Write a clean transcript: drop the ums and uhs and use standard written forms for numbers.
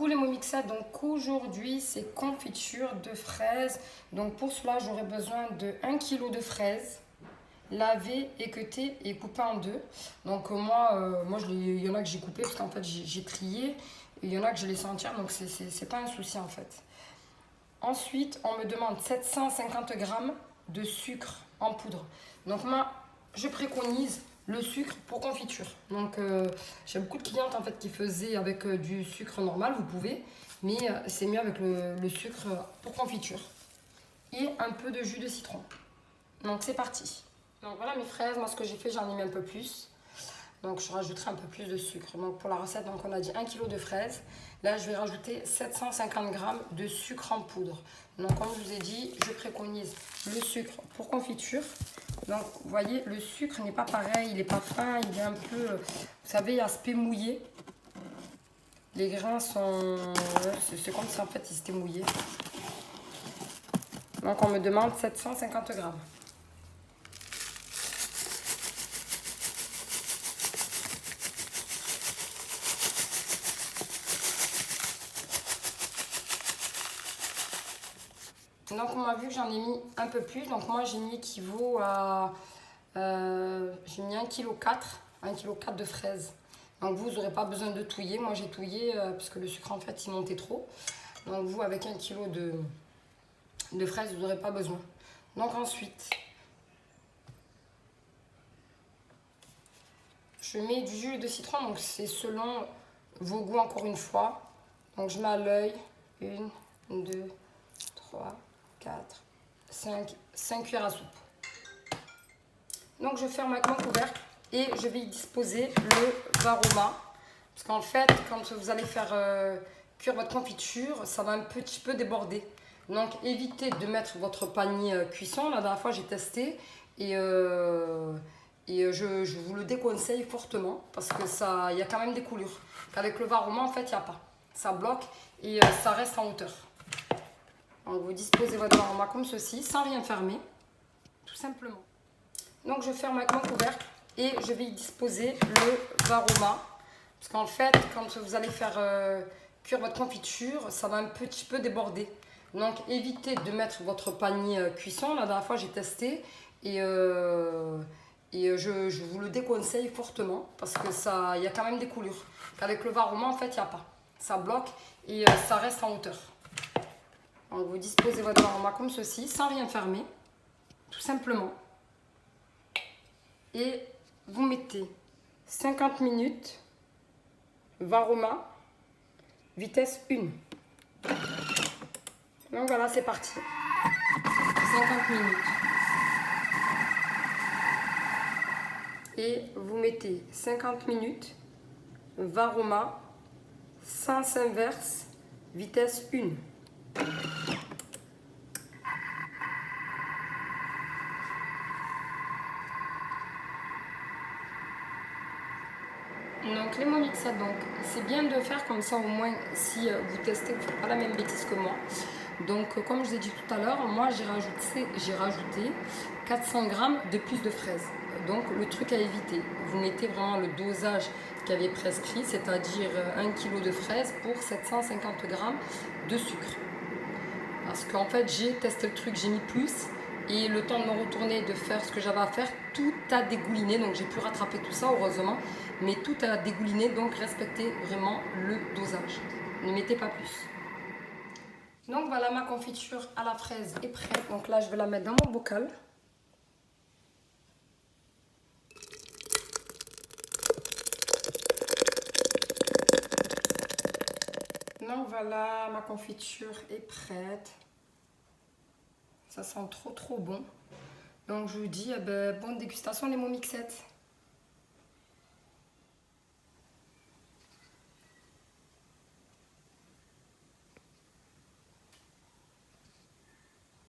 Coucou les Momixettes, donc aujourd'hui c'est confiture de fraises. Donc pour cela j'aurai besoin de 1 kg de fraises lavées, équeutées et coupées en deux. Donc il y en a que j'ai coupé parce qu'en fait j'ai trié et il y en a que je laisse entière, donc c'est pas un souci en fait. Ensuite on me demande 750 g de sucre en poudre. Donc moi je préconise le sucre pour confiture. Donc j'ai beaucoup de clientes en fait qui faisaient avec du sucre normal, vous pouvez, mais c'est mieux avec le sucre pour confiture. Et un peu de jus de citron. Donc c'est parti. Donc voilà mes fraises, moi ce que j'ai fait, j'en ai mis un peu plus. Donc je rajouterai un peu plus de sucre. Donc pour la recette, donc on a dit 1 kg de fraises. Là je vais rajouter 750 g de sucre en poudre. Donc comme je vous ai dit, je préconise le sucre pour confiture. Donc vous voyez, le sucre n'est pas pareil, il n'est pas fin, il est un peu, vous savez, il y a aspect mouillé. Les grains sont, c'est comme si en fait ils étaient mouillés. Donc on me demande 750 g. Donc on m'a vu que j'en ai mis un peu plus, donc moi j'ai mis équivaut à, j'ai mis 1,4 kg de fraises. Donc vous n'aurez pas besoin de touiller, moi j'ai touillé parce que le sucre en fait il montait trop. Donc vous avec 1 kg de fraises vous n'aurez pas besoin. Donc ensuite, je mets du jus de citron, donc c'est selon vos goûts encore une fois. Donc je mets à l'œil, 1, 2, 3, 4, 5 cuillères à soupe. Donc je ferme avec mon couvercle et je vais y disposer le varoma. Parce qu'en fait, quand vous allez faire cuire votre confiture, ça va un petit peu déborder. Donc évitez de mettre votre panier cuisson. La dernière fois j'ai testé et je vous le déconseille fortement parce que il y a quand même des coulures. Avec le varoma en fait il n'y a pas. Ça bloque et ça reste en hauteur. Donc vous disposez votre varoma comme ceci, sans rien fermer, tout simplement. Donc je ferme avec mon couvercle et je vais y disposer le varoma. Parce qu'en fait, quand vous allez faire cuire votre confiture, ça va un petit peu déborder. Donc évitez de mettre votre panier cuisson. La dernière fois j'ai testé et je vous le déconseille fortement parce que il y a quand même des coulures. Avec le varoma en fait il n'y a pas. Ça bloque et ça reste en hauteur. Donc vous disposez votre varoma comme ceci, sans rien fermer, tout simplement. Et vous mettez 50 minutes, varoma, vitesse 1. Donc voilà, c'est parti. 50 minutes. Et vous mettez 50 minutes, varoma, sens inverse, vitesse 1. Donc les Momixettes, donc c'est bien de faire comme ça au moins si vous testez, vous ne faites pas la même bêtise que moi. Donc comme je vous ai dit tout à l'heure, moi j'ai rajouté 400 g de plus de fraises. Donc le truc à éviter, vous mettez vraiment le dosage qui avait prescrit, c'est-à-dire 1 kg de fraises pour 750 g de sucre. Parce qu'en fait j'ai testé le truc, j'ai mis plus. Et le temps de me retourner, de faire ce que j'avais à faire, tout a dégouliné. Donc j'ai pu rattraper tout ça, heureusement. Mais tout a dégouliné, donc respectez vraiment le dosage. Ne mettez pas plus. Donc voilà, ma confiture à la fraise est prête. Donc là, je vais la mettre dans mon bocal. Donc voilà, ma confiture est prête. Ça sent trop bon. Donc je vous dis bonne dégustation les Momixettes.